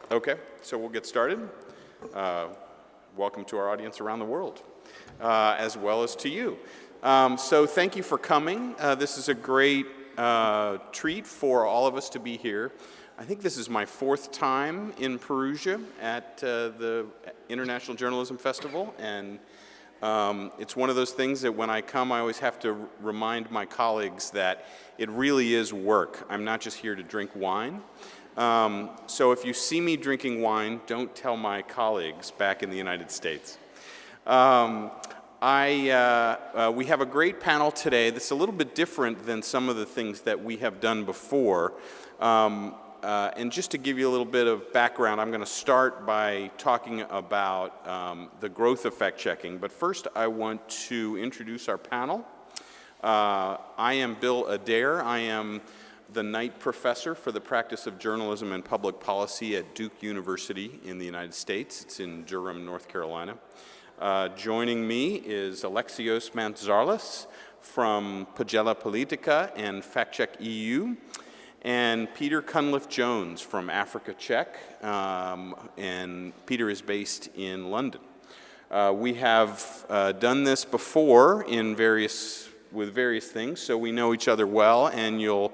Okay, so we'll get started. Welcome to our audience around the world, as well as to you. So thank you for coming. This is a great treat for all of us to be here. I think this is my fourth time in Perugia at the International Journalism Festival, and it's one of those things that when I come, I always have to remind my colleagues that it really is work. I'm not just here to drink wine. So if you see me drinking wine, don't tell my colleagues back in the United States. We have a great panel today that's a little bit different than some of the things that we have done before. And just to give you a little bit of background, I'm going to start by talking about the growth of fact-checking. But first, I want to introduce our panel. I am Bill Adair. I am the Knight Professor for the Practice of Journalism and Public Policy at Duke University in the United States. It's in Durham, North Carolina. Joining me is Alexios Mantzarlis from Pagella Politica and FactCheck EU, and Peter Cunliffe-Jones from Africa Check, and Peter is based in London. We have done this before with various things, so we know each other well, and you'll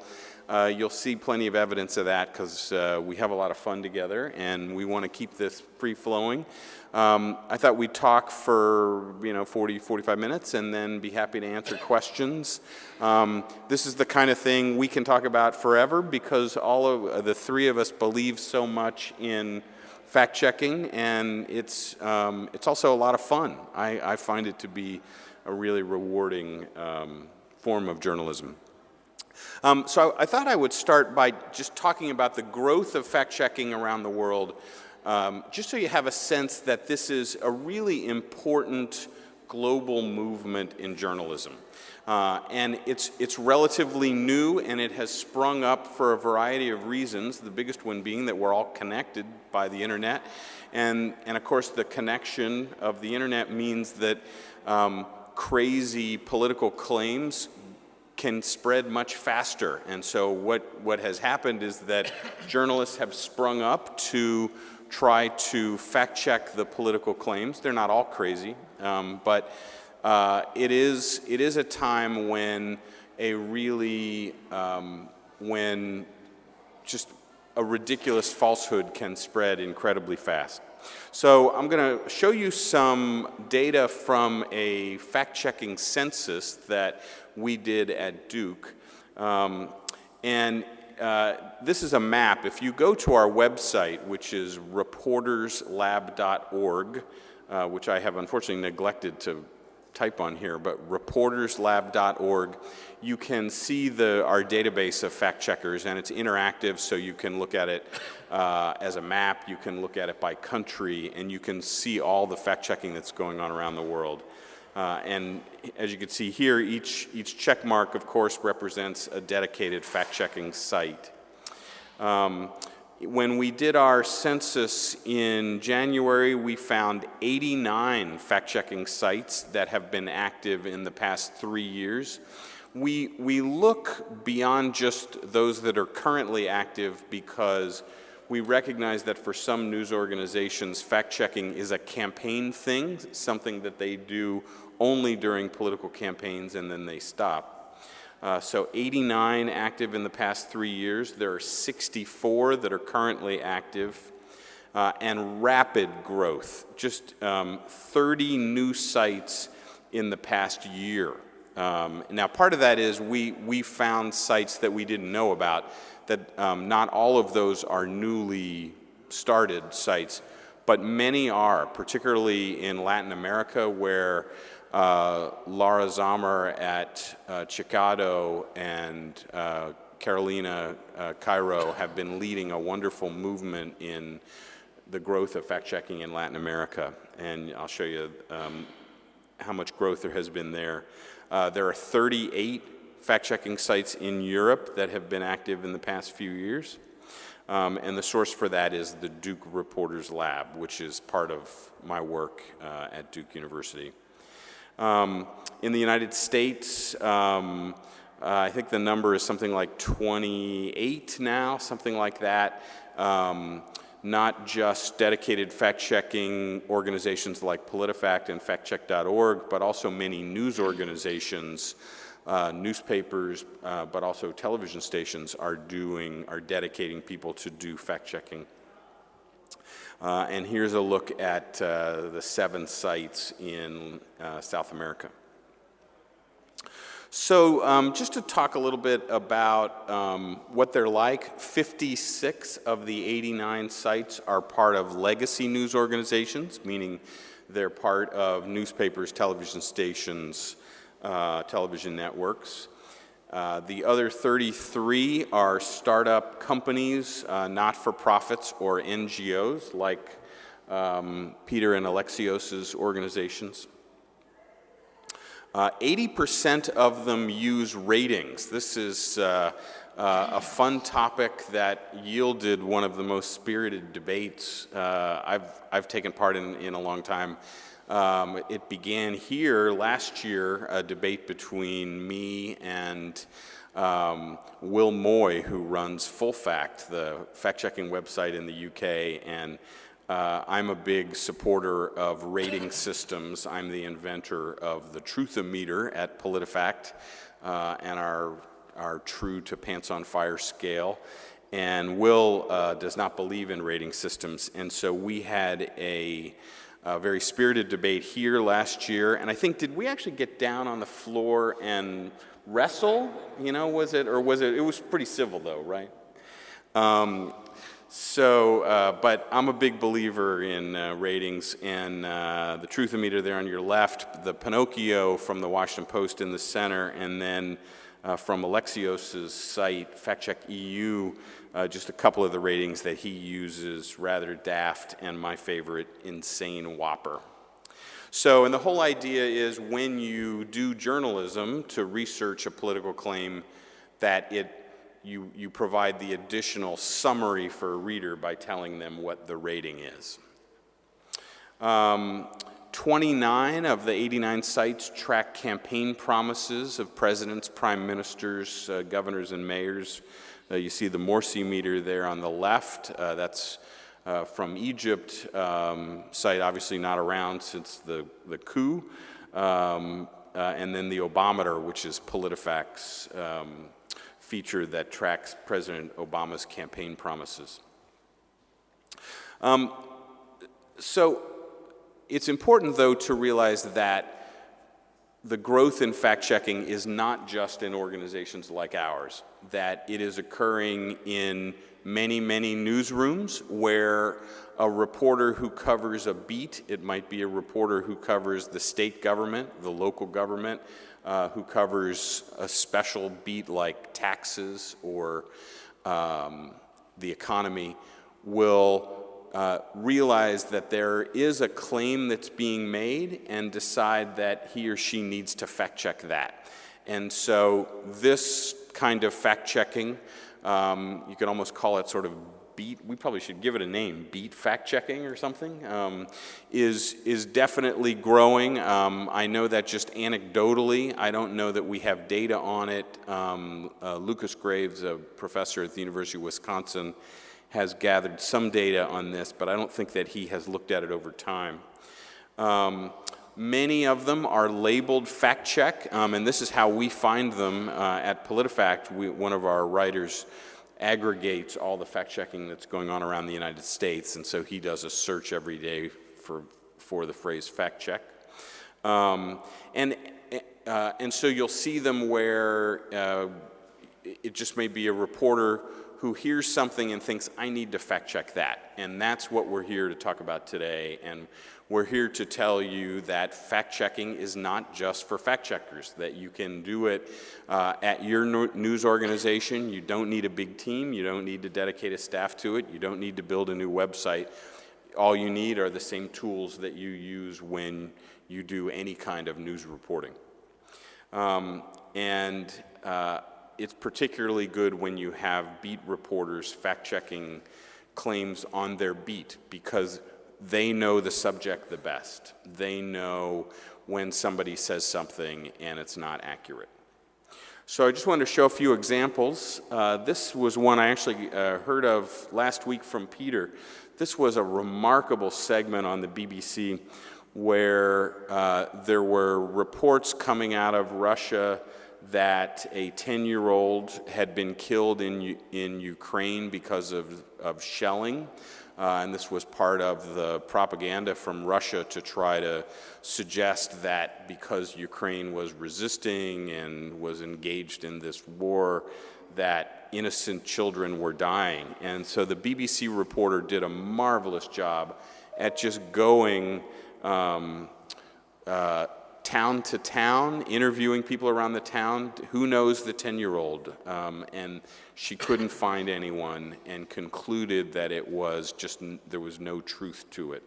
see plenty of evidence of that because we have a lot of fun together, and we want to keep this free-flowing. I thought we'd talk for 40, 45 minutes and then be happy to answer questions. This is the kind of thing we can talk about forever because all of the three of us believe so much in fact-checking, and it's also a lot of fun. I find it to be a really rewarding form of journalism. So I thought I would start by just talking about the growth of fact-checking around the world, just so you have a sense that this is a really important global movement in journalism. And it's relatively new, and it has sprung up for a variety of reasons, the biggest one being that we're all connected by the internet. And of course, the connection of the internet means that crazy political claims can spread much faster. And so what has happened is that journalists have sprung up to try to fact-check the political claims. They're not all crazy, but it is a time when when just a ridiculous falsehood can spread incredibly fast. So I'm going to show you some data from a fact-checking census that we did at Duke. This is a map. If you go to our website, which is reporterslab.org, which I have unfortunately neglected to type on here, but reporterslab.org, you can see our database of fact checkers, and it's interactive, so you can look at it as a map, you can look at it by country, and you can see all the fact checking that's going on around the world. And as you can see here, each check mark, of course, represents a dedicated fact-checking site. When we did our census in January, we found 89 fact-checking sites that have been active in the past 3 years. We look beyond just those that are currently active because we recognize that for some news organizations, fact-checking is a campaign thing, something that they do only during political campaigns and then they stop. So 89 active in the past 3 years. There are 64 that are currently active, and rapid growth, just 30 new sites in the past year. Now part of that is we found sites that we didn't know about, that not all of those are newly started sites, but many are, particularly in Latin America, where Laura Zammer at Chicado and Carolina Cairo have been leading a wonderful movement in the growth of fact-checking in Latin America. And I'll show you how much growth there has been there. There are 38 fact-checking sites in Europe that have been active in the past few years. And the source for that is the Duke Reporters Lab, which is part of my work at Duke University. In the United States, I think the number is something like 28 now, something like that. not just dedicated fact-checking organizations like PolitiFact and factcheck.org, but also many news organizations, newspapers, but also television stations are dedicating people to do fact-checking. And here's a look at the 7 sites in South America. So just to talk a little bit about what they're like, 56 of the 89 sites are part of legacy news organizations, meaning they're part of newspapers, television stations, television networks. The other 33 are startup companies, not-for-profits or NGOs, like Peter and Alexios' organizations. 80% of them use ratings. This is a fun topic that yielded one of the most spirited debates I've taken part in a long time. It began here last year, a debate between me and Will Moy, who runs Full Fact, the fact-checking website in the UK, and I'm a big supporter of rating systems. I'm the inventor of the Truthometer at PolitiFact and our true to pants on fire scale. And Will does not believe in rating systems, and so we had a very spirited debate here last year. And I think, did we actually get down on the floor and wrestle? You know, it was pretty civil though, right? But I'm a big believer in ratings, and the Truthometer there on your left, the Pinocchio from the Washington Post in the center, and then from Alexios' site, Fact Check EU, just a couple of the ratings that he uses, rather daft, and my favorite, insane whopper. So, and the whole idea is when you do journalism to research a political claim, that you provide the additional summary for a reader by telling them what the rating is. 29 of the 89 sites track campaign promises of presidents, prime ministers, governors, and mayors. You see the Morsi meter there on the left. That's from Egypt, site obviously not around since the coup. And then the Obameter, which is PolitiFact's feature that tracks President Obama's campaign promises. So it's important, though, to realize that the growth in fact-checking is not just in organizations like ours, that it is occurring in many, many newsrooms where a reporter who covers a beat, it might be a reporter who covers the state government, the local government, who covers a special beat like taxes or the economy, will realize that there is a claim that's being made and decide that he or she needs to fact check that. And so this kind of fact checking, you could almost call it sort of beat, we probably should give it a name, beat fact checking or something, is definitely growing. I know that just anecdotally. I don't know that we have data on it. Lucas Graves, a professor at the University of Wisconsin, has gathered some data on this, but I don't think that he has looked at it over time. Many of them are labeled fact check, and this is how we find them at PolitiFact. One of our writers aggregates all the fact checking that's going on around the United States, and so he does a search every day for the phrase fact check. And so you'll see them where it just may be a reporter who hears something and thinks, I need to fact check that. And that's what we're here to talk about today. And we're here to tell you that fact checking is not just for fact checkers, that you can do it at your news organization. You don't need a big team. You don't need to dedicate a staff to it. You don't need to build a new website. All you need are the same tools that you use when you do any kind of news reporting. It's particularly good when you have beat reporters fact-checking claims on their beat because they know the subject the best. They know when somebody says something and it's not accurate. So I just wanted to show a few examples. This was one I actually heard of last week from Peter. this was a remarkable segment on the BBC where there were reports coming out of Russia that a 10-year-old had been killed in Ukraine because of shelling. And this was part of the propaganda from Russia to try to suggest that because Ukraine was resisting and was engaged in this war, that innocent children were dying. And so the BBC reporter did a marvelous job at just going town to town, interviewing people around the town. Who knows the 10-year-old? And she couldn't find anyone and concluded that it was just, there was no truth to it.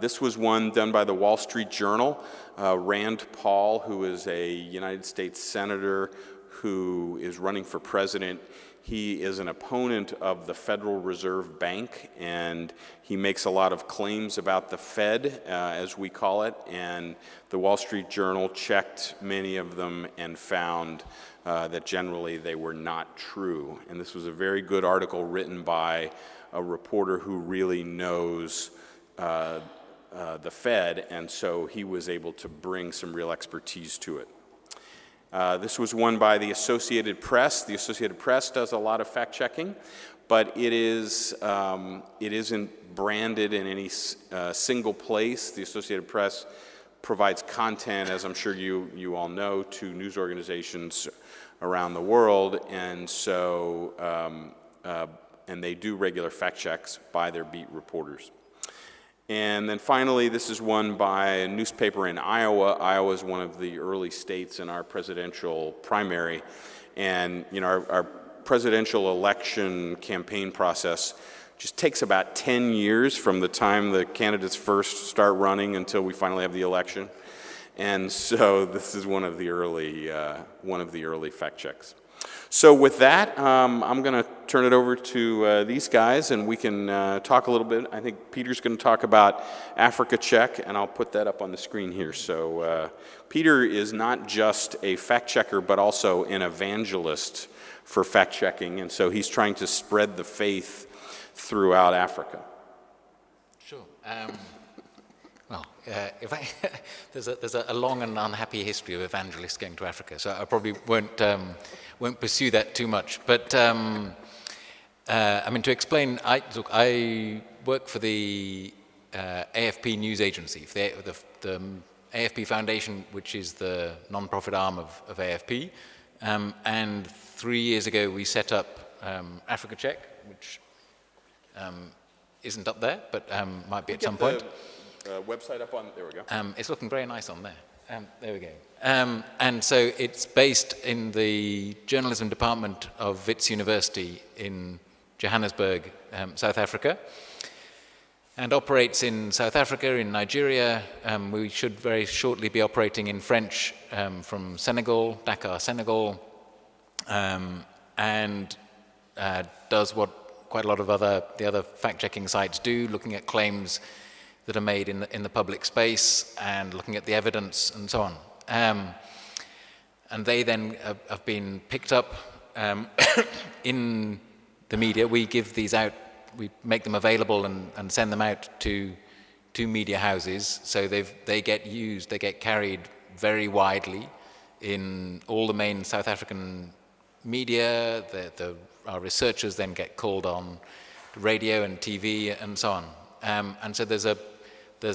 This was one done by the Wall Street Journal. Rand Paul, who is a United States senator who is running for president, he is an opponent of the Federal Reserve Bank, and he makes a lot of claims about the Fed, as we call it, and the Wall Street Journal checked many of them and found that generally they were not true. And this was a very good article written by a reporter who really knows the Fed, and so he was able to bring some real expertise to it. This was one by the Associated Press. The Associated Press does a lot of fact-checking, but it isn't branded in any single place. The Associated Press provides content, as I'm sure you all know, to news organizations around the world, and so and they do regular fact checks by their beat reporters. And then finally, this is one by a newspaper in Iowa. Iowa is one of the early states in our presidential primary. And you know, our presidential election campaign process just takes about 10 years from the time the candidates first start running until we finally have the election. And so this is one of the early fact checks. So with that, I'm going to turn it over to these guys, and we can talk a little bit. I think Peter's going to talk about Africa Check, and I'll put that up on the screen here. So Peter is not just a fact checker, but also an evangelist for fact checking, and so he's trying to spread the faith throughout Africa. Sure. Well, there's a long and unhappy history of evangelists going to Africa, so I probably won't pursue that too much. But I mean, to explain, I work for the AFP news agency, for the AFP Foundation, which is the non-profit arm of AFP. And 3 years ago, we set up Africa Check, which isn't up there, but might be at some point. Website up on, there we go. It's looking very nice on there. There we go. And so it's based in the journalism department of Wits University in Johannesburg, South Africa, and operates in South Africa, in Nigeria. We should very shortly be operating in French from Senegal, Dakar, Senegal, and does what quite a lot of the other fact-checking sites do, looking at claims that are made in the public space and looking at the evidence and so on. And they then have been picked up in the media. We give these out, we make them available and send them out to media houses. So they get used, they get carried very widely in all the main South African media. Our researchers then get called on radio and TV and so on. And so there's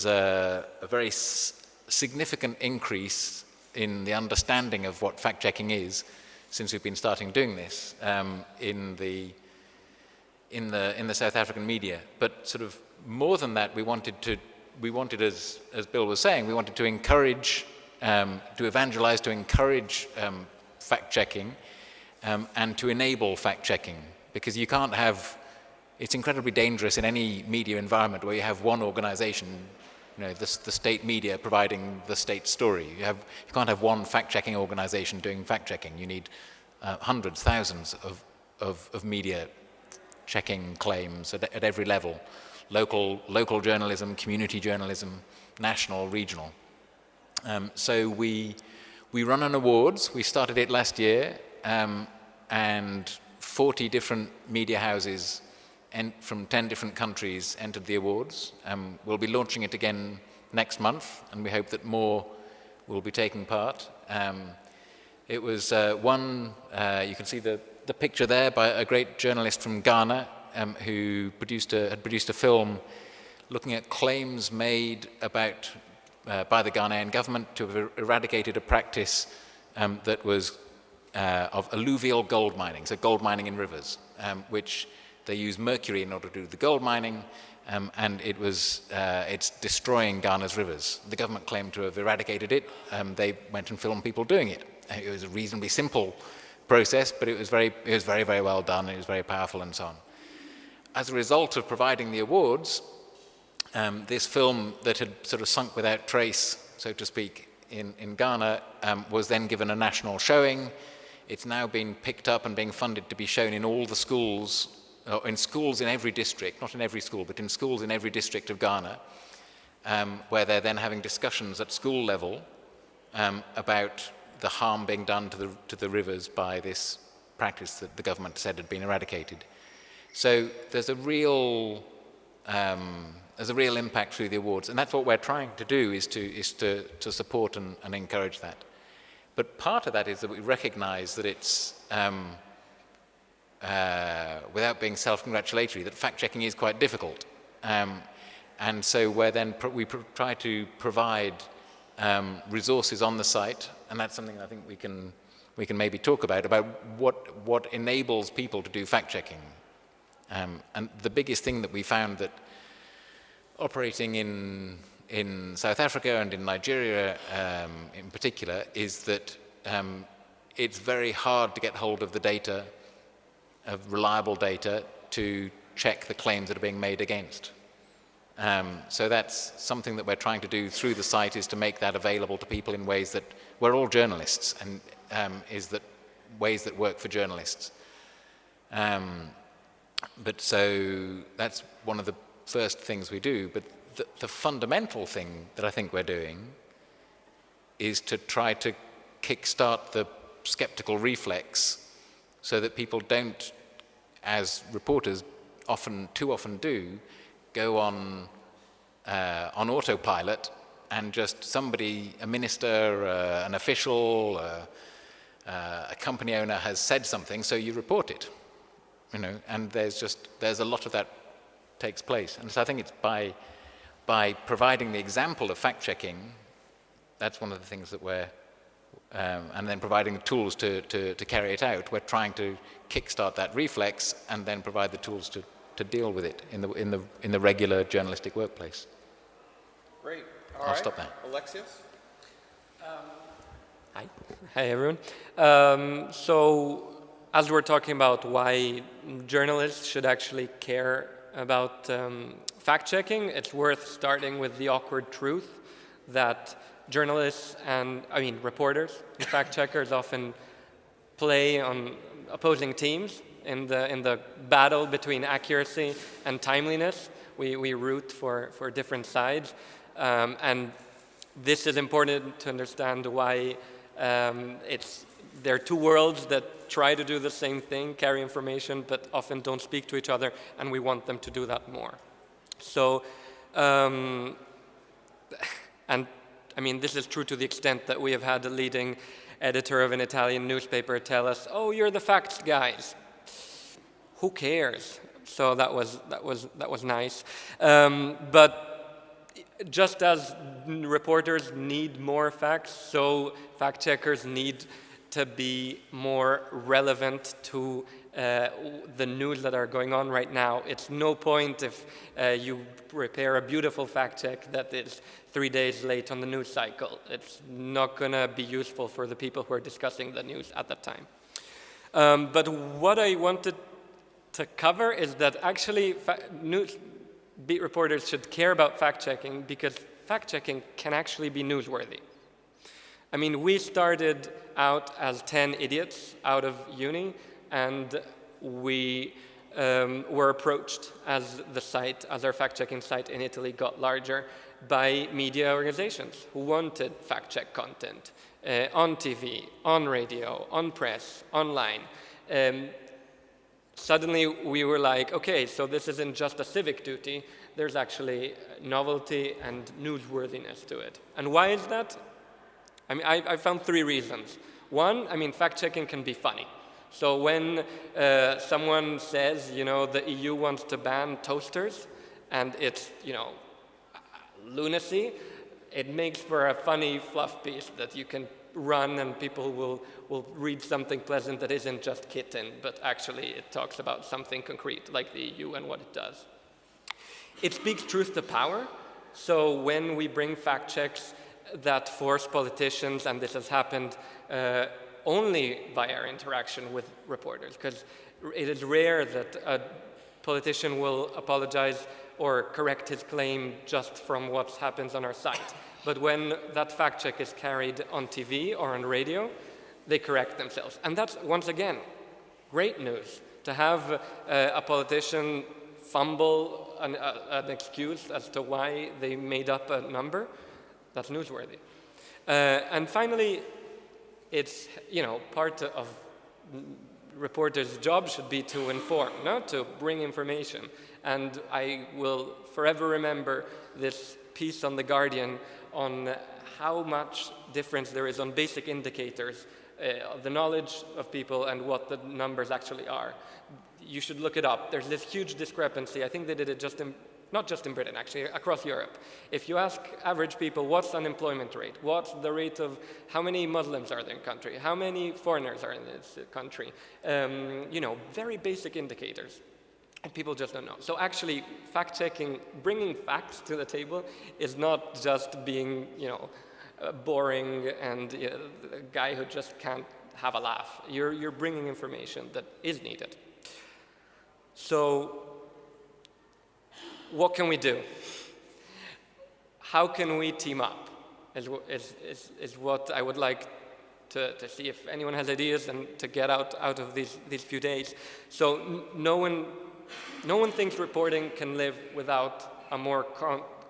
a very significant increase in the understanding of what fact-checking is since we've been starting doing this in the South African media. But sort of more than that, we wanted, as Bill was saying, we wanted to encourage, to evangelize, to encourage fact-checking and to enable fact-checking, because you can't have. It's incredibly dangerous in any media environment where you have one organization, you know, the state media providing the state story. You can't have one fact-checking organization doing fact-checking. You need hundreds, thousands of media checking claims at every level. Local journalism, community journalism, national, regional. So we run an awards. We started it last year, and 40 different media houses from 10 different countries entered the awards. We'll be launching it again next month, and we hope that more will be taking part. It was won, you can see the picture there, by a great journalist from Ghana who had produced a film looking at claims made about by the Ghanaian government to have eradicated a practice that was of alluvial gold mining, so gold mining in rivers, which they use mercury in order to do the gold mining, and it's destroying Ghana's rivers. The government claimed to have eradicated it. They went and filmed people doing it. It was a reasonably simple process, but it was very, very well done. It was very powerful and so on. As a result of providing the awards, this film that had sort of sunk without trace, so to speak, in Ghana, was then given a national showing. It's now been picked up and being funded to be shown in all the schools, or in schools in every district, not in every school, but in schools in every district of Ghana, where they're then having discussions at school level about the harm being done to the rivers by this practice that the government said had been eradicated. So there's a real impact through the awards, and that's what we're trying to do, is to support and encourage that. But part of that is that we recognize that it's, without being self-congratulatory, that fact-checking is quite difficult. And so we try to provide resources on the site, and that's something I think we can maybe talk about what enables people to do fact-checking. And the biggest thing that we found that operating in South Africa and in Nigeria in particular is that it's very hard to get hold of the data, of reliable data, to check the claims that are being made against. So that's something that we're trying to do through the site, is to make that available to people in ways that, we're all journalists, and ways that work for journalists. But so that's one of the first things we do. But the fundamental thing that I think we're doing is to try to kickstart the skeptical reflex, so that people don't, as reporters too often do, go on autopilot, and just somebody, a minister, an official, a company owner has said something, so you report it. And there's a lot of that takes place. And so I think it's by providing the example of fact-checking, that's one of the things that we're, and then providing the tools to carry it out, we're trying to kickstart that reflex and then provide the tools to deal with it in the regular journalistic workplace. Great. I'll stop there. Alexios? Hi, everyone. So, as we're talking about why journalists should actually care about fact-checking, it's worth starting with the awkward truth that journalists reporters and fact-checkers often play on opposing teams in the battle between accuracy and timeliness. We root for different sides, and this is important to understand why there are two worlds that try to do the same thing, carry information, but often don't speak to each other, and we want them to do that more. So, this is true to the extent that we have had a leading editor of an Italian newspaper tell us, "Oh, you're the facts guys." Who cares? So that was nice. But just as reporters need more facts, so fact checkers need to be more relevant to the news that are going on right now. It's no point if you prepare a beautiful fact check that is 3 days late on the news cycle. It's not going to be useful for the people who are discussing the news at that time. But what I wanted to cover is that actually news beat reporters should care about fact-checking, because fact-checking can actually be newsworthy. We started out as 10 idiots out of uni, and we were approached as our fact-checking site in Italy got larger, by media organizations who wanted fact-check content on TV, on radio, on press, online. suddenly we were like, okay, so this isn't just a civic duty, there's actually novelty and newsworthiness to it. And why is that? I mean, I found 3 reasons. One, I mean, fact-checking can be funny. So when someone says, you know, the EU wants to ban toasters, and it's, you know, lunacy, it makes for a funny fluff piece that you can run and people will read something pleasant that isn't just kitten, but actually it talks about something concrete, like the EU and what it does. It speaks truth to power. So when we bring fact checks that force politicians, and this has happened only via our interaction with reporters, because it is rare that a politician will apologize or correct his claim just from what happens on our site. But when that fact check is carried on TV or on radio, they correct themselves. And that's, once again, great news. To have a politician fumble an excuse as to why they made up a number, that's newsworthy. And finally, it's, you know, part of reporters' job should be to inform, not to bring information. And I will forever remember this piece on The Guardian on how much difference there is on basic indicators of the knowledge of people and what the numbers actually are. You should look it up. There's this huge discrepancy. I think they did it just in, not just in Britain, actually, across Europe. If you ask average people, what's unemployment rate? What's the rate of how many Muslims are there in the country? How many foreigners are in this country? You know, very basic indicators. And people just don't know. So actually, fact-checking, bringing facts to the table is not just being, you know, boring and a guy who just can't have a laugh. You're bringing information that is needed. So what can we do? How can we team up is what I would like to see if anyone has ideas and to get out of these few days. So no one thinks reporting can live without a more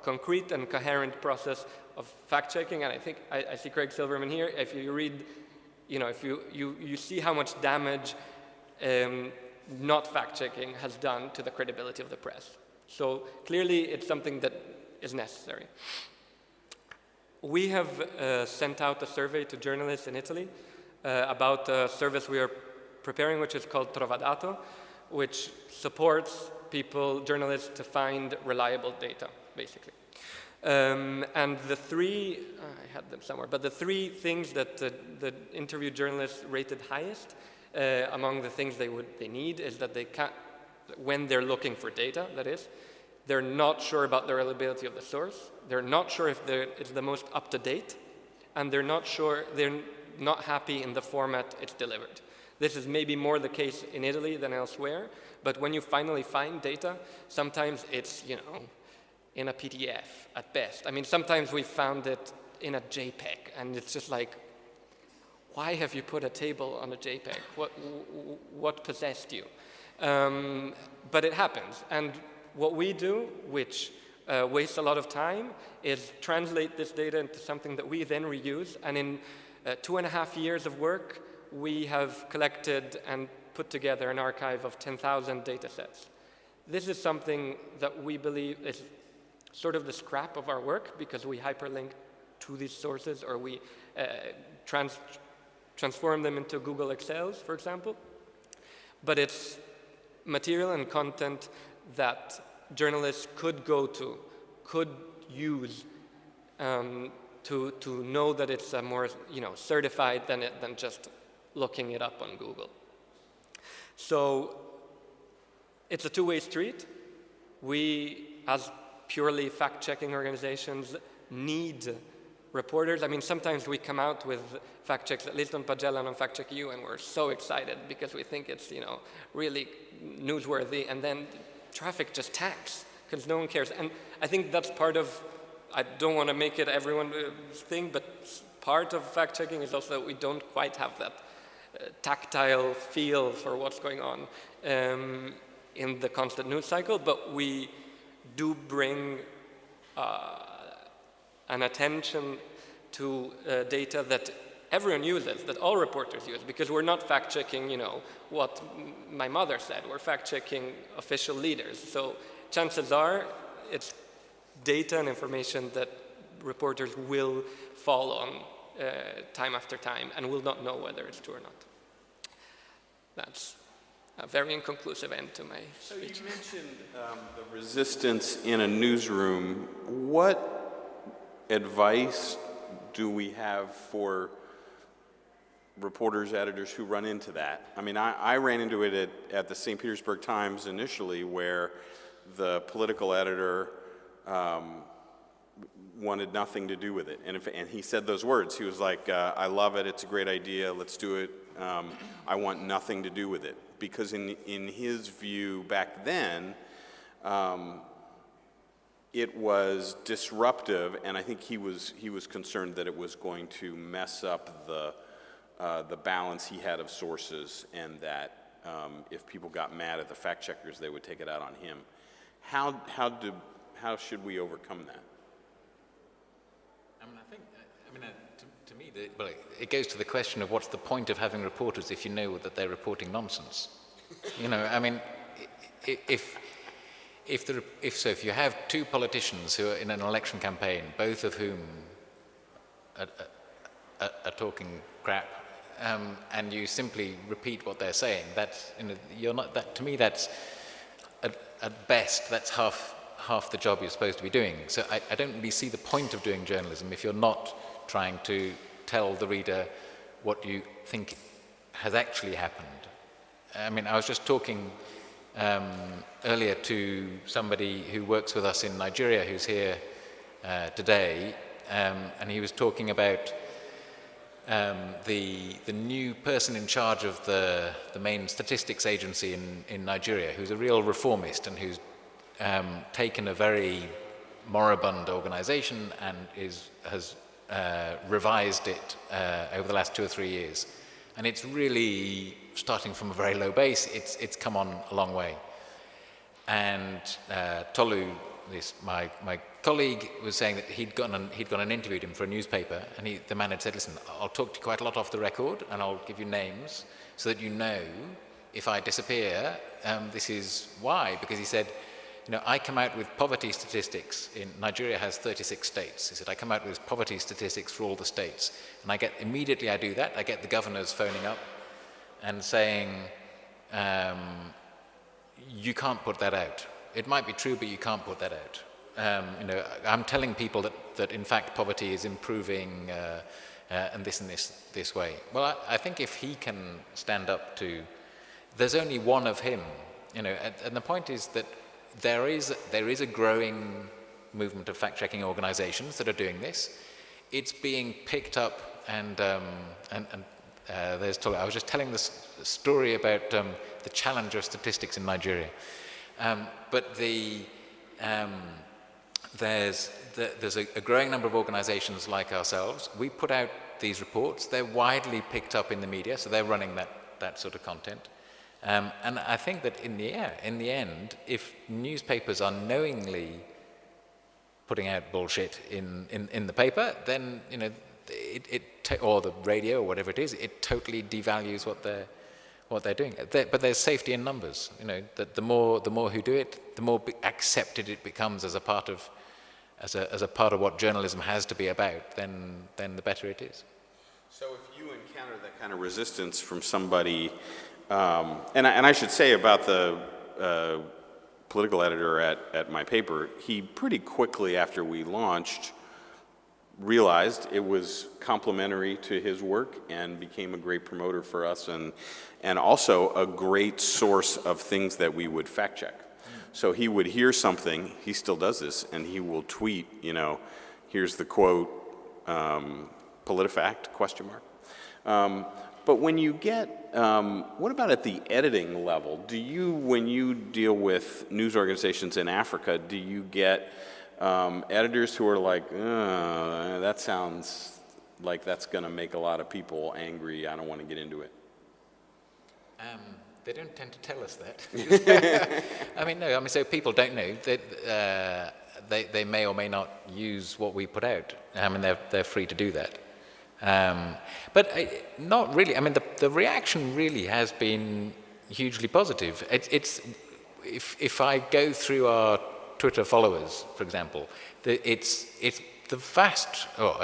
concrete and coherent process of fact-checking, and I think I see Craig Silverman here. If you read, you know, if you see how much damage not fact-checking has done to the credibility of the press. So clearly it's something that is necessary. We have sent out a survey to journalists in Italy about a service we are preparing, which is called Trovadato, which supports people, journalists, to find reliable data, basically. And the 3, I had them somewhere, but the 3 things that the interviewed journalists rated highest among the things they need is that they can't, when they're looking for data, that is, they're not sure about the reliability of the source, they're not sure if it's the most up-to-date, and they're not happy in the format it's delivered. This is maybe more the case in Italy than elsewhere, but when you finally find data, sometimes it's, you know, in a PDF at best. I mean, sometimes we found it in a JPEG, and it's just like, why have you put a table on a JPEG? What possessed you? But it happens, and what we do, which wastes a lot of time, is translate this data into something that we then reuse, and in 2.5 years of work, we have collected and put together an archive of 10,000 data sets. This is something that we believe is sort of the scrap of our work, because we hyperlink to these sources, or we transform them into Google Excels, for example. But it's material and content that journalists could go to, could use to know that it's a more, you know, certified than just looking it up on Google. So it's a two-way street. We, as purely fact-checking organizations, need reporters. I mean, sometimes we come out with fact checks, at least on Pagella and on Fact Check EU, and we're so excited because we think it's, you know, really newsworthy, and then traffic just tanks because no one cares. And I think that's part of, I don't want to make it everyone's thing, but part of fact-checking is also that we don't quite have that tactile feel for what's going on in the constant news cycle, but we do bring an attention to data that everyone uses, that all reporters use, because we're not fact-checking, what my mother said. We're fact-checking official leaders. So chances are it's data and information that reporters will fall on time after time and will not know whether it's true or not. That's a very inconclusive end to my speech. So you mentioned the resistance in a newsroom. What advice do we have for reporters, editors who run into that? I mean, I ran into it at the St. Petersburg Times initially, where the political editor wanted nothing to do with it. And he said those words. He was like, I love it, it's a great idea, let's do it. I want nothing to do with it. Because in his view back then, it was disruptive, and I think he was concerned that it was going to mess up the balance he had of sources, and that if people got mad at the fact checkers, they would take it out on him. How should we overcome that? To me, it goes to the question of what's the point of having reporters if you know that they're reporting nonsense. If you have two politicians who are in an election campaign, both of whom are talking crap, and you simply repeat what they're saying, that's you're not that. To me, that's at best that's half the job you're supposed to be doing. So I don't really see the point of doing journalism if you're not trying to tell the reader what you think has actually happened. I mean, I was just talking earlier to somebody who works with us in Nigeria who's here today, and he was talking about the new person in charge of the main statistics agency in Nigeria, who's a real reformist and who's taken a very moribund organization and has revised it over the last 2 or 3 years. And it's really starting from a very low base. It's come on a long way. And Tolu, my colleague, was saying that he'd gone and interviewed him for a newspaper, and the man had said, listen, I'll talk to you quite a lot off the record, and I'll give you names so that you know if I disappear, this is why. Because he said, I come out with poverty statistics. Nigeria has 36 states. He said, I come out with poverty statistics for all the states. And immediately I do that, I get the governors phoning up and saying, you can't put that out. It might be true, but you can't put that out. I'm telling people that in fact poverty is improving and this way. Well, I think if he can stand up to, there's only one of him, and the point is that there is a growing movement of fact-checking organizations that are doing this. It's being picked up, and there's Tolu. I was just telling this story about the challenge of statistics in Nigeria, but there's a growing number of organizations like ourselves. We put out these reports. They're widely picked up in the media, so they're running that sort of content. And I think that in the end, if newspapers are knowingly putting out bullshit in the paper, then or the radio or whatever it is, it totally devalues what they're doing. But there's safety in numbers. That the more who do it, the more accepted it becomes as a part of what journalism has to be about. Then the better it is. So if you encounter that kind of resistance from somebody. And I should say about the political editor at my paper, he pretty quickly after we launched realized it was complementary to his work and became a great promoter for us and also a great source of things that we would fact check. So he would hear something, he still does this, and he will tweet, here's the quote, PolitiFact, ? But when you get, what about at the editing level? When you deal with news organizations in Africa, do you get editors who are like, that sounds like that's going to make a lot of people angry, I don't want to get into it? They don't tend to tell us that. So people don't know. They may or may not use what we put out. They're free to do that. But not really. I mean, the reaction really has been hugely positive. If I go through our Twitter followers, for example, it's the vast, or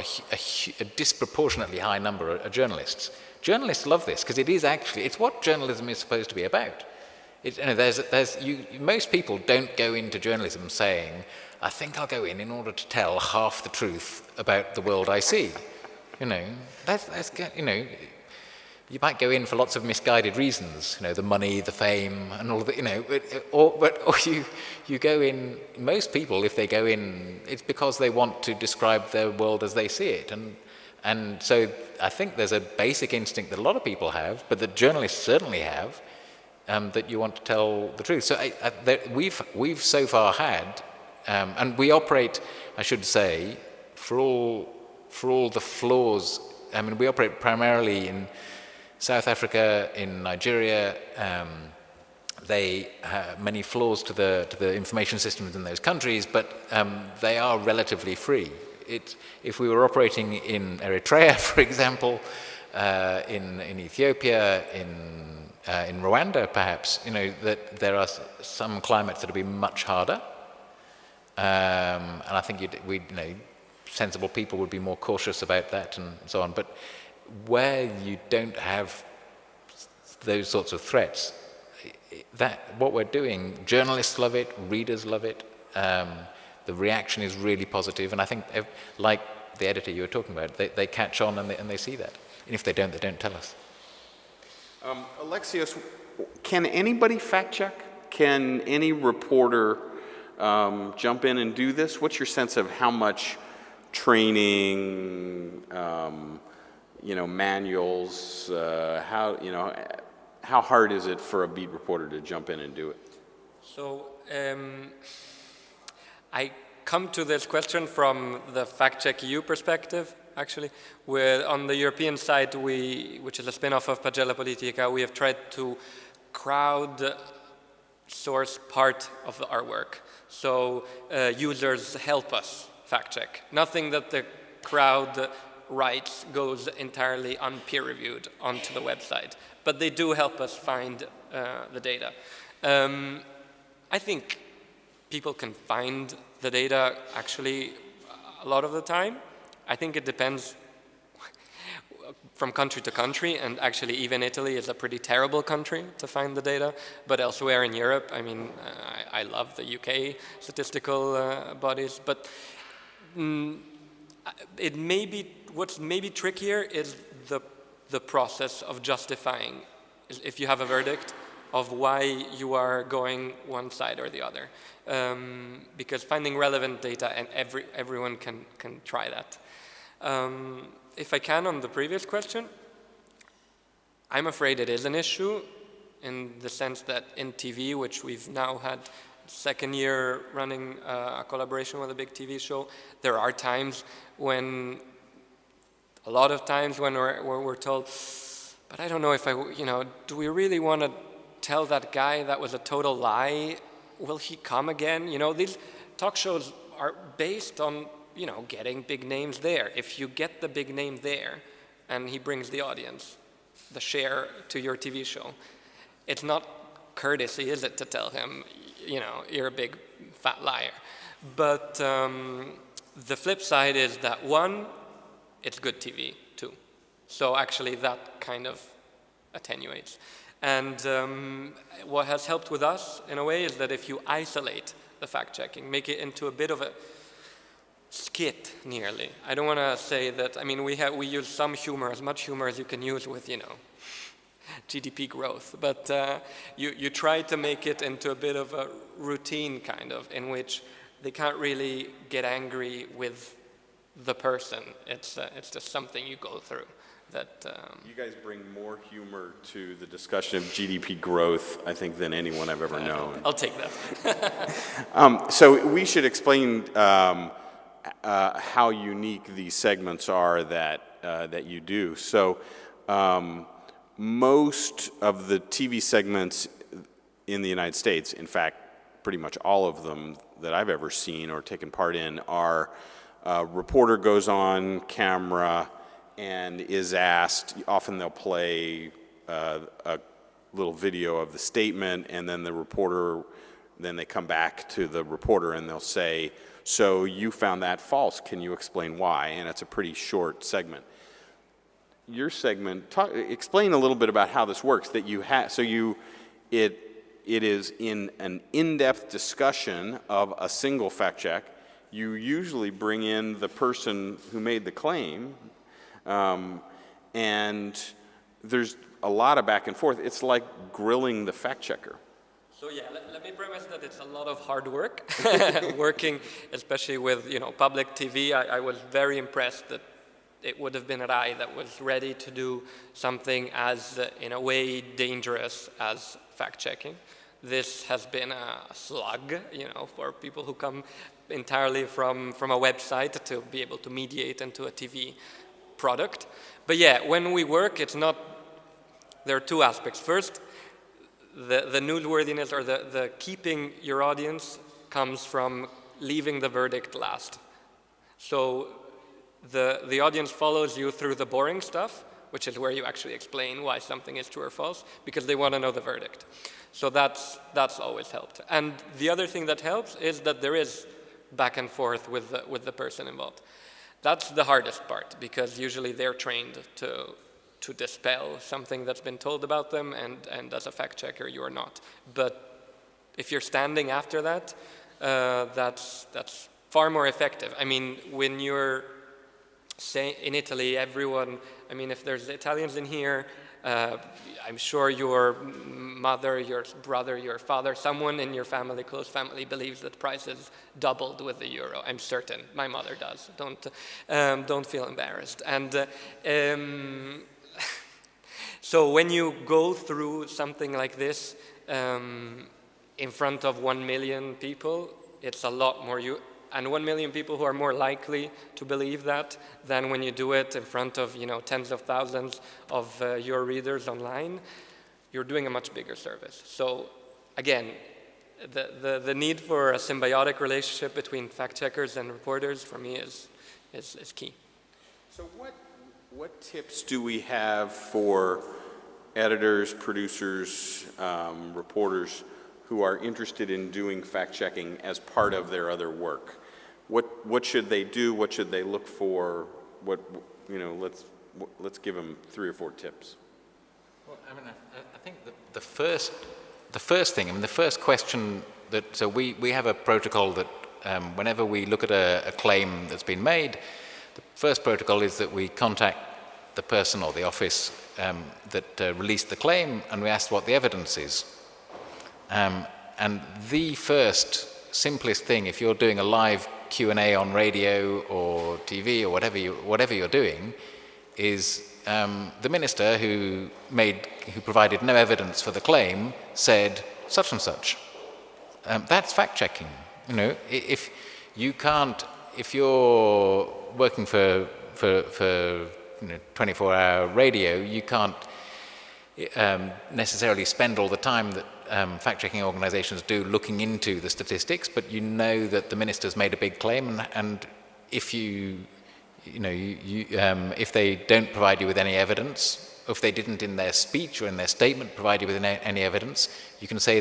a disproportionately high number are journalists. Journalists love this because it's what journalism is supposed to be about. Most people don't go into journalism saying, I think I'll go in order to tell half the truth about the world I see. You might go in for lots of misguided reasons, the money, the fame, and all of it, or you go in, most people, if they go in, it's because they want to describe their world as they see it. And so I think there's a basic instinct that a lot of people have, but that journalists certainly have, that you want to tell the truth. So we've so far had, and we operate, I should say, for all the flaws. I mean, we operate primarily in South Africa, in Nigeria. They have many flaws to the information systems in those countries, but they are relatively free. If we were operating in Eritrea, for example, in Ethiopia, in Rwanda, perhaps, that there are some climates that would be much harder, and I think sensible people would be more cautious about that and so on. But where you don't have those sorts of threats, what we're doing, journalists love it, readers love it. The reaction is really positive, and I think, like the editor you were talking about, they catch on and they see that. And if they don't tell us. Alexios, can anybody fact check? Can any reporter jump in and do this? What's your sense of how much training, manuals, how hard is it for a beat reporter to jump in and do it? So I come to this question from the Fact Check EU perspective, actually. On the European side, which is a spin-off of Pagella Politica, we have tried to crowd source part of our work. So users help us fact check. Nothing that the crowd writes goes entirely unpeer-reviewed onto the website, but they do help us find the data. I think people can find the data actually a lot of the time. I think it depends from country to country, and actually even Italy is a pretty terrible country to find the data, but elsewhere in Europe, I mean, I love the UK statistical bodies, but what's maybe trickier is the process of justifying, if you have a verdict, of why you are going one side or the other. Because finding relevant data, and everyone can try that. If I can, on the previous question, I'm afraid it is an issue in the sense that in TV, which we've now had second year running a collaboration with a big TV show, there are a lot of times when we're told, but I don't know if do we really want to tell that guy that was a total lie? Will he come again? These talk shows are based on, getting big names there. If you get the big name there and he brings the audience, the share to your TV show, it's not courtesy, is it, to tell him, you're a big fat liar. But the flip side is that, one, it's good TV, too. So actually that kind of attenuates. And what has helped with us, in a way, is that if you isolate the fact-checking, make it into a bit of a skit, nearly. I don't want to say that, I mean, we use some humor, as much humor as you can use with, GDP growth. But you try to make it into a bit of a routine, kind of, in which they can't really get angry with the person. It's just something you go through. You guys bring more humor to the discussion of GDP growth, I think, than anyone I've ever known. I'll take that. So we should explain how unique these segments are that you do. So most of the TV segments in the United States, in fact, pretty much all of them that I've ever seen or taken part in, are a reporter goes on camera and is asked, often they'll play a little video of the statement, and then then they come back to the reporter and they'll say, so you found that false, can you explain why? And it's a pretty short segment. Your segment, explain a little bit about how this works, that you have, it is in an in-depth discussion of a single fact check. You usually bring in the person who made the claim, and there's a lot of back and forth. It's like grilling the fact checker. So yeah, let me premise that it's a lot of hard work, working especially with public TV. I was very impressed that it would have been a guy that was ready to do something as, in a way, dangerous as fact-checking. This has been a slug, for people who come entirely from a website to be able to mediate into a TV product. But yeah, when we work, there are two aspects. First, the newsworthiness or the keeping your audience comes from leaving the verdict last. So the audience follows you through the boring stuff, which is where you actually explain why something is true or false, because they want to know the verdict. So that's always helped. And the other thing that helps is that there is back and forth with the person involved. That's the hardest part, because usually they're trained to dispel something that's been told about them, and as a fact checker, you are not. But if you're standing after that, that's far more effective. I mean, when you're in Italy, everyone, if there's Italians in here, I'm sure your mother, your brother, your father, someone in your family, close family, believes that prices doubled with the euro. I'm certain. My mother does. Don't feel embarrassed. And so when you go through something like this in front of 1 million people, it's a lot more. And 1 million people who are more likely to believe that than when you do it in front of tens of thousands of your readers online. You're doing a much bigger service. So again, the need for a symbiotic relationship between fact checkers and reporters for me is key. So what tips do we have for editors, producers, reporters who are interested in doing fact checking as part of their other work? What should they do? What should they look for? Let's give them 3 or 4 tips. Well, I think the first thing, the first question so we have a protocol that whenever we look at a claim that's been made, the first protocol is that we contact the person or the office that released the claim, and we ask what the evidence is. And the first simplest thing, if you're doing a live Q&A on radio or TV or whatever you're doing, is the minister who provided no evidence for the claim said such and such. That's fact checking. If you're working for 24-hour radio, you can't necessarily spend all the time that fact-checking organizations do looking into the statistics, but you know that the minister's made a big claim, and if if they don't provide you with any evidence, or if they didn't in their speech or in their statement provide you with any evidence, you can say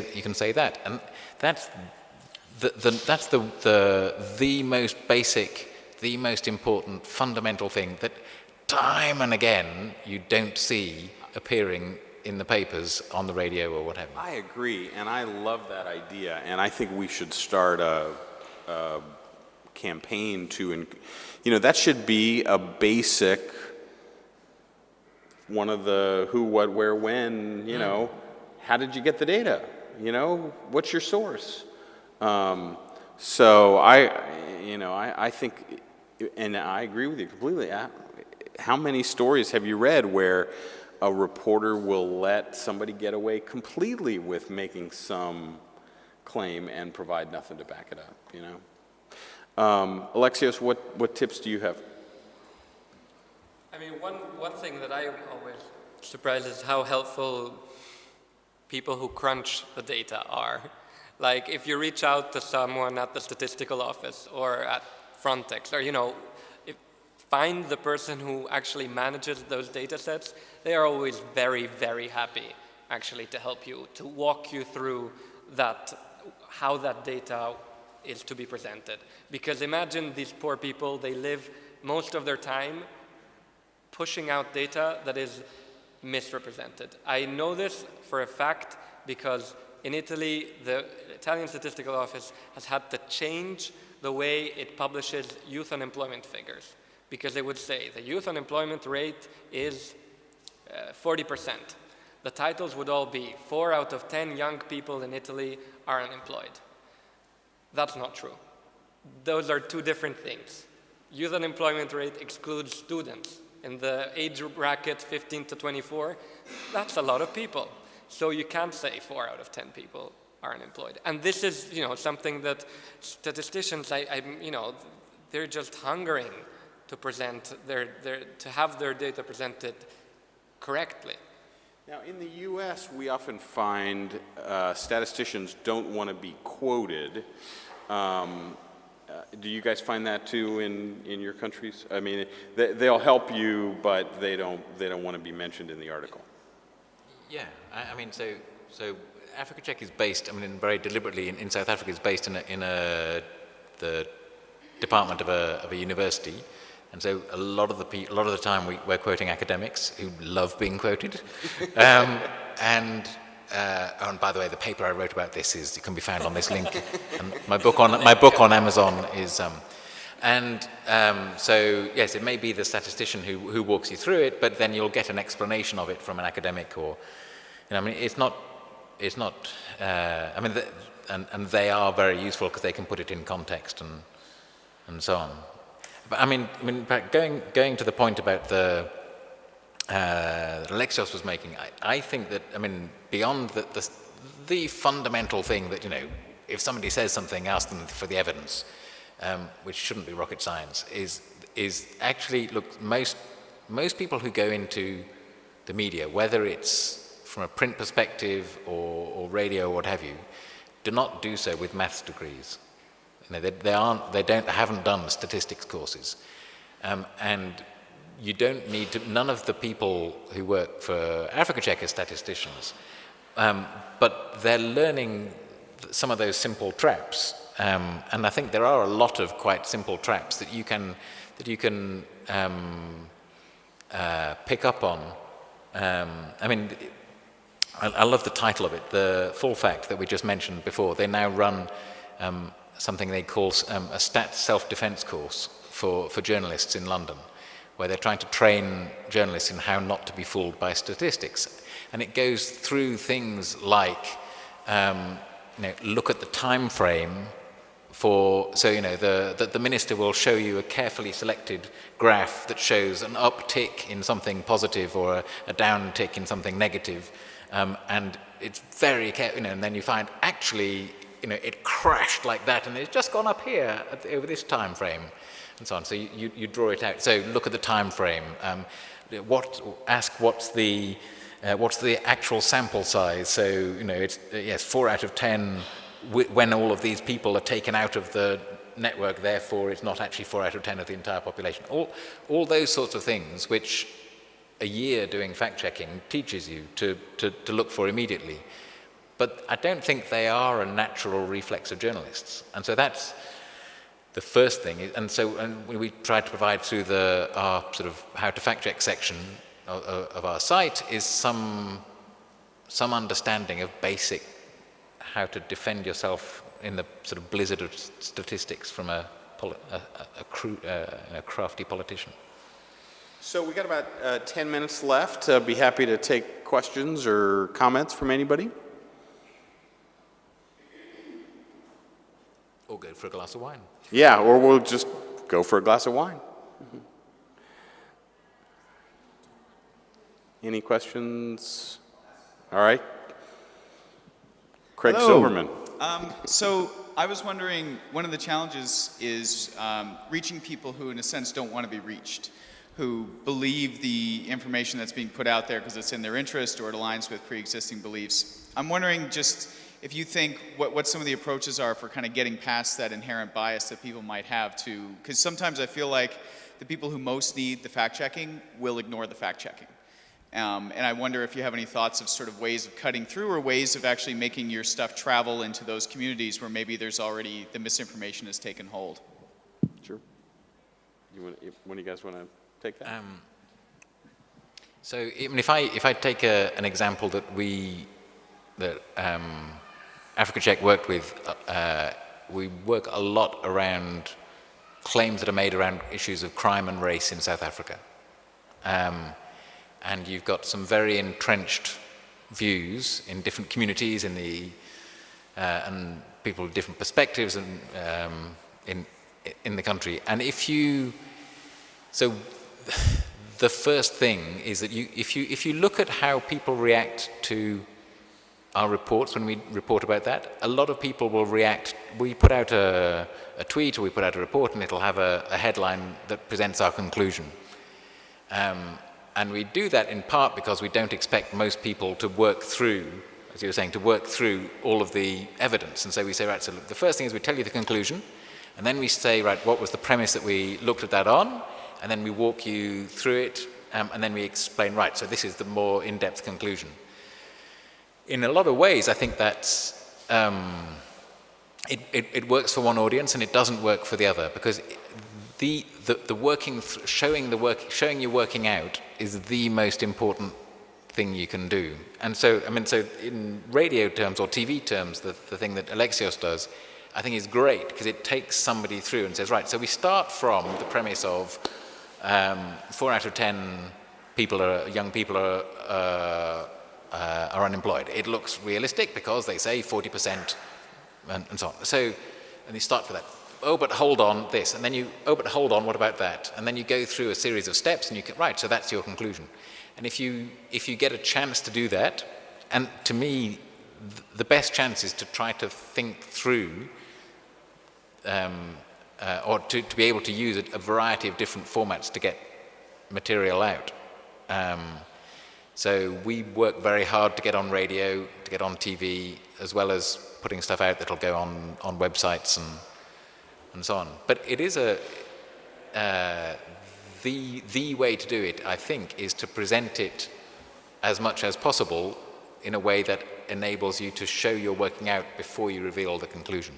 that, and that's the most basic, the most important, fundamental thing that time and again you don't see appearing in the papers, on the radio, or whatever. I agree, and I love that idea, and I think we should start a campaign to, that should be a basic, one of the who, what, where, when, how did you get the data? What's your source? So I think, and I agree with you completely. How many stories have you read where a reporter will let somebody get away completely with making some claim and provide nothing to back it up, Alexios, what tips do you have? One thing that I am always surprised is how helpful people who crunch the data are. Like, if you reach out to someone at the statistical office or at Frontex, or, find the person who actually manages those data sets, they are always very, very happy actually to help you, to walk you through that, how that data is to be presented. Because imagine these poor people, they live most of their time pushing out data that is misrepresented. I know this for a fact because in Italy, the Italian Statistical Office has had to change the way it publishes youth unemployment figures, because they would say the youth unemployment rate is 40%. The titles would all be 4 out of 10 young people in Italy are unemployed. That's not true. Those are two different things. Youth unemployment rate excludes students. In the age bracket 15 to 24, that's a lot of people. So you can't say 4 out of 10 people are unemployed. And this is, something that statisticians, they're just hungering to present to have their data presented correctly. Now, in the U.S., we often find statisticians don't want to be quoted. Do you guys find that too in your countries? I mean, they'll help you, but they don't want to be mentioned in the article. Yeah, I mean, so Africa Check is based, very deliberately in South Africa, is based in the department of a university, and so a lot of the time we're quoting academics who love being quoted, and by the way, the paper I wrote about this it can be found on this link, and my book on Amazon is. So yes, it may be the statistician who walks you through it, but then you'll get an explanation of it from an academic, or it's not. And they are very useful because they can put it in context and so on. But going to the point about that Alexios was making, I think that beyond the fundamental thing that if somebody says something, ask them for the evidence. Which shouldn't be rocket science, is actually, look, most people who go into the media, whether it's from a print perspective or radio or what have you, do not do so with maths degrees. They haven't done statistics courses, and you don't need to. None of the people who work for Africa Check are statisticians, but they're learning some of those simple traps. And I think there are a lot of quite simple traps that you can pick up on. I love the title of it, the full fact that we just mentioned before. They now run something they call a stats self-defense course for journalists in London, where they're trying to train journalists in how not to be fooled by statistics. And it goes through things like, look at the time frame the minister will show you a carefully selected graph that shows an uptick in something positive or a downtick in something negative, and it's very careful, and then you find actually, it crashed like that, and it's just gone up here over this time frame, and so on. So you draw it out. So look at the time frame. Ask what's the actual sample size. So it's 4 out of 10. When all of these people are taken out of the network, therefore it's not actually 4 out of 10 of the entire population. All those sorts of things which a year doing fact-checking teaches you to look for immediately. But I don't think they are a natural reflex of journalists. And so that's the first thing. And we try to provide through our sort of how to fact-check section of our site is some understanding of basic how to defend yourself in the sort of blizzard of statistics from a crafty politician. So we got about 10 minutes left. Be happy to take questions or comments from anybody. Or go for a glass of wine. Yeah, or we'll just go for a glass of wine. Mm-hmm. Any questions? All right. Craig Hello. Silverman. So I was wondering, one of the challenges is reaching people who, in a sense, don't want to be reached, who believe the information that's being put out there because it's in their interest or it aligns with pre-existing beliefs. I'm wondering, just if you think what some of the approaches are for kind of getting past that inherent bias that people might have to, because sometimes I feel like the people who most need the fact-checking will ignore the fact-checking. And I wonder if you have any thoughts of sort of ways of cutting through or ways of actually making your stuff travel into those communities where maybe there's already, the misinformation has taken hold. Sure. One of you guys want to take that? So even if I take an example that Africa Check worked with, we work a lot around claims that are made around issues of crime and race in South Africa. And you've got some very entrenched views in different communities and people with different perspectives in the country. And so the first thing is that if you look at how people react to our reports when we report about that, a lot of people will react. We put out a tweet or we put out a report and it'll have a headline that presents our conclusion. And we do that in part because we don't expect most people to work through, as you were saying, to work through all of the evidence. And so we say, right, so look, the first thing is we tell you the conclusion, and then we say, right, what was the premise that we looked at that on? And then we walk you through it, and then we explain, right, so this is the more in-depth conclusion. In a lot of ways, I think that's, it works for one audience and it doesn't work for the other, because showing you working out is the most important thing you can do. And so, so in radio terms or TV terms, the thing that Alexios does, I think is great, because it takes somebody through and says, right, so we start from the premise of 4 out of 10 young people are unemployed. It looks realistic because they say 40% and so on. So, and you start for that. Oh, but hold on, this. And then but hold on, what about that? And then you go through a series of steps and right, so that's your conclusion. And if you get a chance to do that, and to me, the best chance is to try to think through or to be able to use a variety of different formats to get material out. So we work very hard to get on radio, to get on TV, as well as putting stuff out that'll go on websites and so on. But it is the way to do it, I think, is to present it as much as possible in a way that enables you to show you're working out before you reveal the conclusion.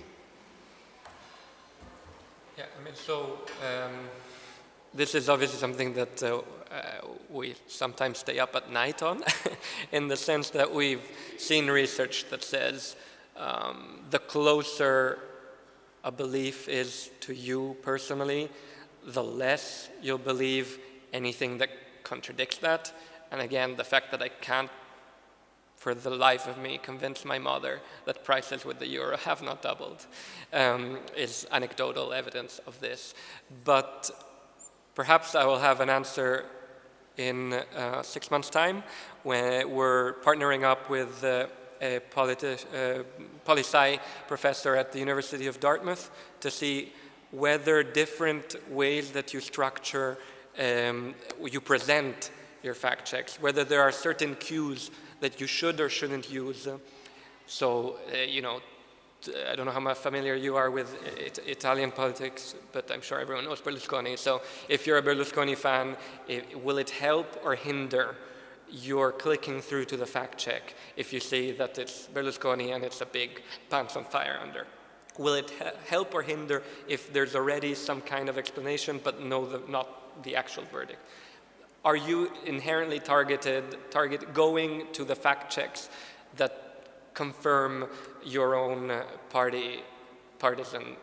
Yeah, this is obviously something that we sometimes stay up at night on, in the sense that we've seen research that says the closer a belief is to you personally, the less you'll believe anything that contradicts that. And again, the fact that I can't, for the life of me, convince my mother that prices with the euro have not doubled is anecdotal evidence of this. But perhaps I will have an answer in 6 months' time, when we're partnering up with a poli-sci professor at the University of Dartmouth to see whether different ways that you structure, you present your fact checks, whether there are certain cues that you should or shouldn't use. So, I don't know how familiar you are with Italian politics, but I'm sure everyone knows Berlusconi. So if you're a Berlusconi fan, will it help or hinder your clicking through to the fact check if you see that it's Berlusconi and it's a big pants on fire under? Will it help or hinder if there's already some kind of explanation but not the actual verdict? Are you inherently going to the fact checks that confirm your own partisan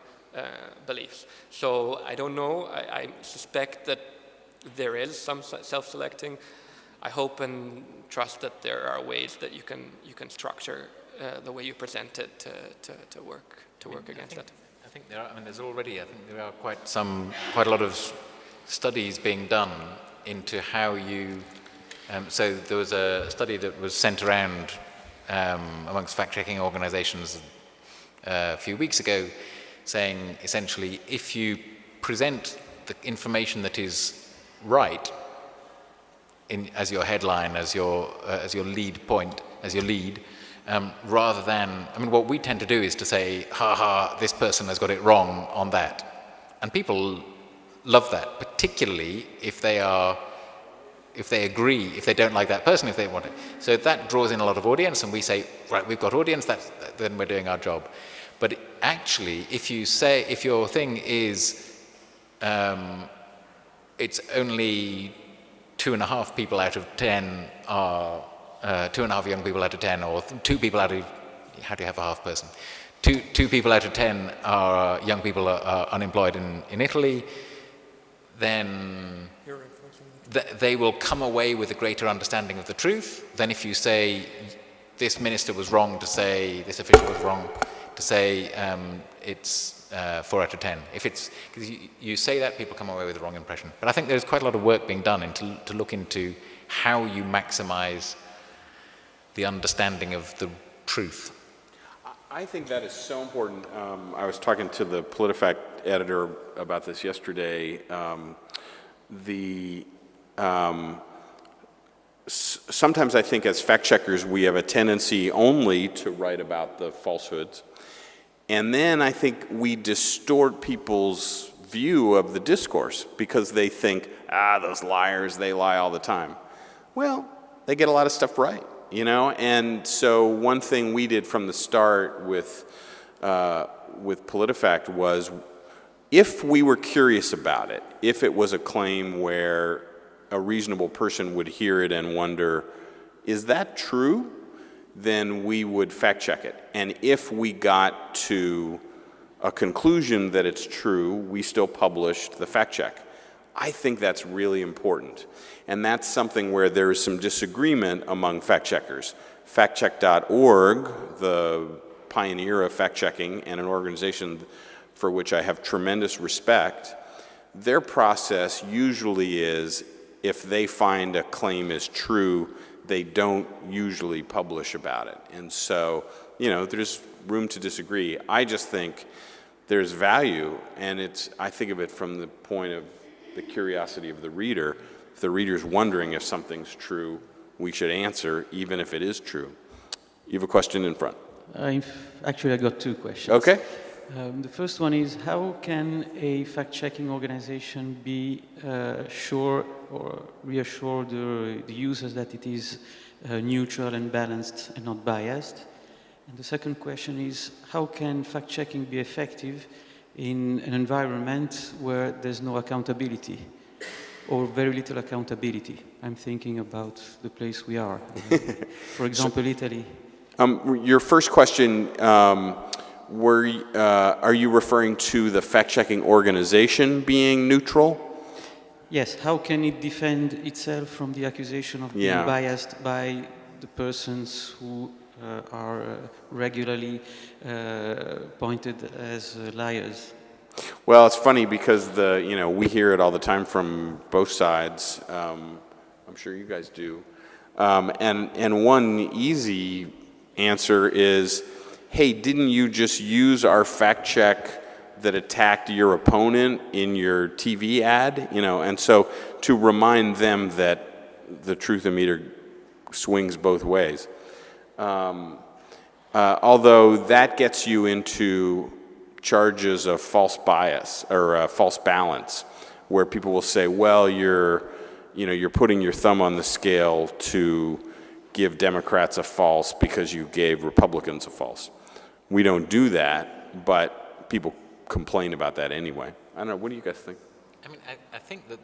beliefs? So I don't know. I suspect that there is some self-selecting. I hope and trust that there are ways that you can structure the way you present it to work against that. I think there are. There's already. I think there are quite a lot of studies being done into how you. So there was a study that was sent around amongst fact-checking organizations a few weeks ago, saying essentially, if you present the information that is right as your headline, as your lead point, as your lead, rather than, I mean, what we tend to do is to say, ha ha, this person has got it wrong on that. And people love that, particularly if they agree, if they don't like that person, if they want it. So that draws in a lot of audience, and we say, right, we've got audience, then we're doing our job. But actually, if your thing is, it's only 2.5 people out of 10 are, 2.5 young people out of 10, or 2 people out of, how do you have a half person? Two people out of 10 are young people are unemployed in Italy, then they will come away with a greater understanding of the truth than if you say this minister was wrong to say, this official was wrong to say it's 4 out of 10. If it's, because you say that, people come away with the wrong impression. But I think there's quite a lot of work being done to look into how you maximize the understanding of the truth. I think that is so important. I was talking to the PolitiFact editor about this yesterday. Sometimes I think as fact checkers we have a tendency only to write about the falsehoods, and then I think we distort people's view of the discourse because they think, those liars, they lie all the time. Well, they get a lot of stuff right, you know. And so one thing we did from the start with PolitiFact was, if we were curious about it, if it was a claim where a reasonable person would hear it and wonder, is that true? Then we would fact check it. And if we got to a conclusion that it's true, we still published the fact check. I think that's really important. And that's something where there is some disagreement among fact checkers. Factcheck.org, the pioneer of fact checking and an organization for which I have tremendous respect, their process usually is, if they find a claim is true, they don't usually publish about it. And so, you know, there's room to disagree. I just think there's value, and I think of it from the point of the curiosity of the reader. If the reader's wondering if something's true, we should answer, even if it is true. You have a question in front. Actually, I got 2 questions. Okay. The first one is, how can a fact-checking organization be sure or reassure the users that it is neutral and balanced and not biased? And the second question is, how can fact-checking be effective in an environment where there's no accountability or very little accountability? I'm thinking about the place we are. For example, Italy. Your first question, are you referring to the fact-checking organization being neutral? Yes. How can it defend itself from the accusation of being biased by the persons who are regularly pointed as liars? Well, it's funny because we hear it all the time from both sides. I'm sure you guys do. And one easy answer is, hey, didn't you just use our fact check that attacked your opponent in your TV ad? And so to remind them that the truth meter swings both ways. Although that gets you into charges of false bias or false balance, where people will say, well, you're putting your thumb on the scale to give Democrats a false because you gave Republicans a false. We don't do that, but people complain about that anyway. I don't know, what do you guys think? I mean, I think that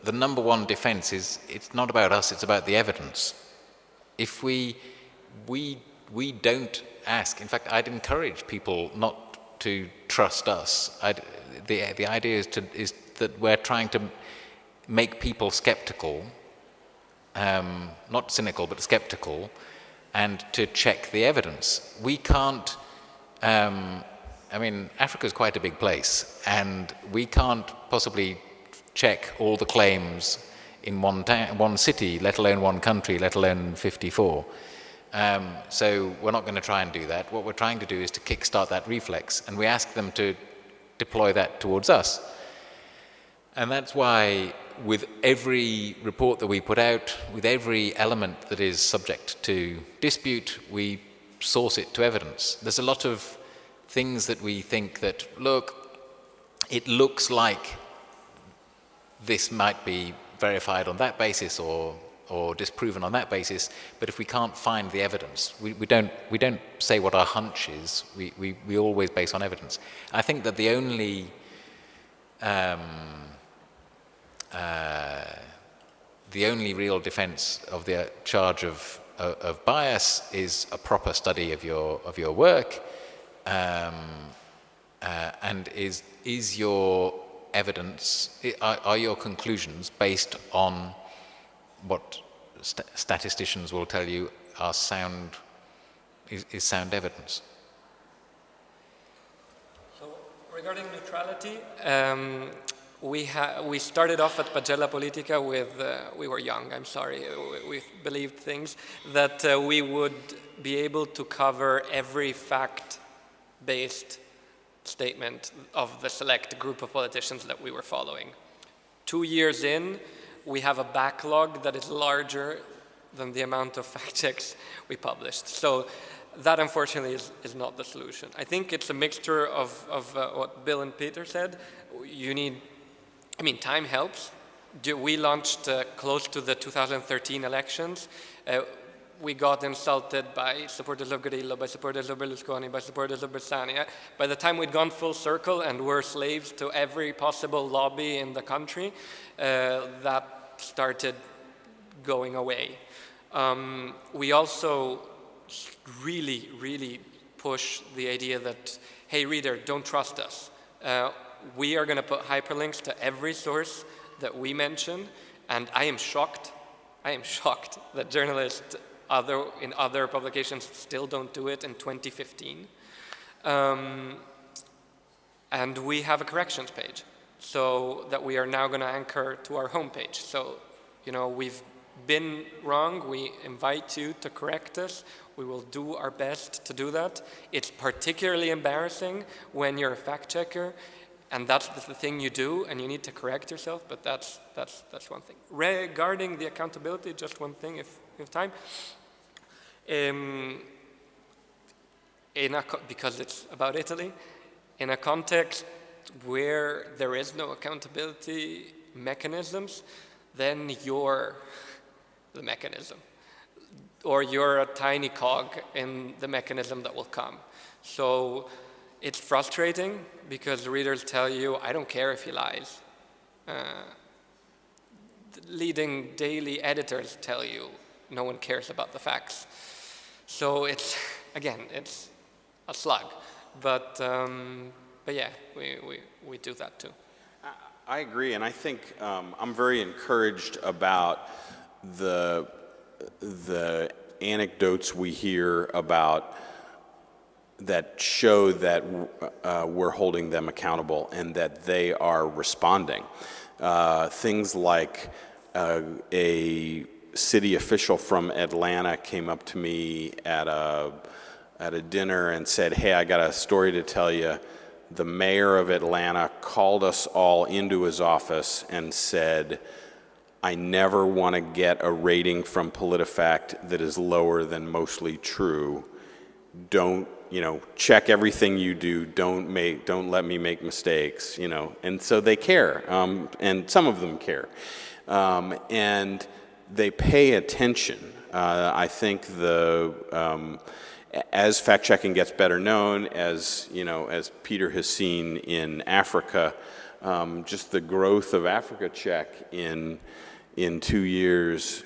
the number one defense is, it's not about us, it's about the evidence. If we don't ask, in fact, I'd encourage people not to trust us. The idea is that we're trying to make people skeptical, not cynical, but skeptical, and to check the evidence. We can't, Africa's quite a big place, and we can't possibly check all the claims in one city, let alone one country, let alone 54. So we're not going to try and do that. What we're trying to do is to kickstart that reflex, and we ask them to deploy that towards us. And that's why with every report that we put out, with every element that is subject to dispute, we source it to evidence. There's a lot of things that we think that, look, it looks like this might be verified on that basis or disproven on that basis, but if we can't find the evidence, we don't say what our hunch is. We always base on evidence. I think that the only real defense of the charge of bias is a proper study of your work, and is your evidence, are your conclusions based on what statisticians will tell you are sound evidence? So regarding neutrality, we started off at Pagella Politica with, we were young, I'm sorry, we believed things, that we would be able to cover every fact-based statement of the select group of politicians that we were following. 2 years in, we have a backlog that is larger than the amount of fact checks we published. So that, unfortunately, is not the solution. I think it's a mixture of what Bill and Peter said. You need, time helps. We launched close to the 2013 elections. We got insulted by supporters of Grillo, by supporters of Berlusconi, by supporters of Bersani. By the time we'd gone full circle and were slaves to every possible lobby in the country, that started going away. We also really, really push the idea that, hey, reader, don't trust us. We are going to put hyperlinks to every source that we mention, and I am shocked that journalists in other publications still don't do it in 2015. And we have a corrections page, so that we are now going to anchor to our homepage. So, we've been wrong. We invite you to correct us. We will do our best to do that. It's particularly embarrassing when you're a fact checker, and that's the thing you do, and you need to correct yourself, but that's one thing. Regarding the accountability, just one thing, if you have time. Because it's about Italy, in a context where there is no accountability mechanisms, then you're the mechanism, or you're a tiny cog in the mechanism that will come. So it's frustrating because the readers tell you, I don't care if he lies. Leading daily editors tell you, no one cares about the facts. So it's a slug, but yeah, we do that too. I agree, and I think I'm very encouraged about the anecdotes we hear about that show that we're holding them accountable and that they are responding. Things like a city official from Atlanta came up to me at a dinner and said, hey, I got a story to tell you. The mayor of Atlanta called us all into his office and said, I never want to get a rating from PolitiFact that is lower than mostly true. Don't, check everything you do. Don't let me make mistakes, And so they care, and some of them care. And they pay attention. I think as fact-checking gets better known, as Peter has seen in Africa, just the growth of Africa Check in 2 years,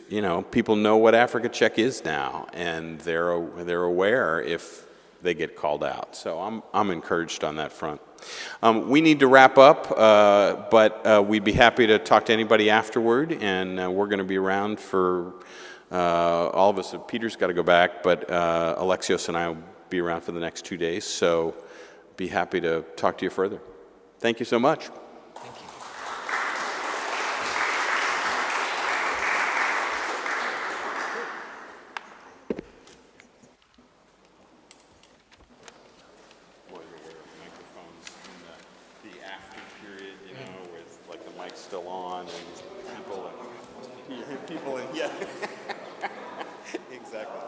people know what Africa Check is now, and they're aware if they get called out. So I'm encouraged on that front. We need to wrap up, but we'd be happy to talk to anybody afterward, and we're going to be around for all of us. Peter's got to go back, but Alexios and I will be around for the next 2 days, so be happy to talk to you further. Thank you so much. Thank you. Microphones in the after period, with like the mic's still on and people and yeah, exactly.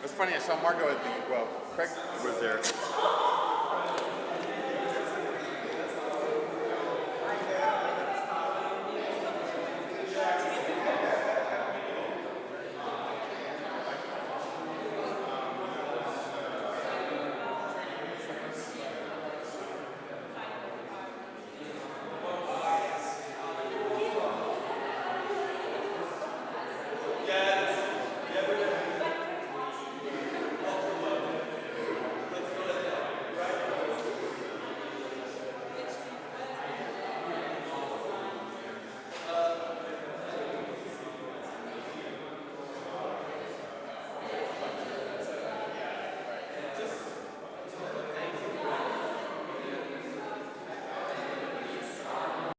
It's funny, I saw Margot at the, well, Craig was there.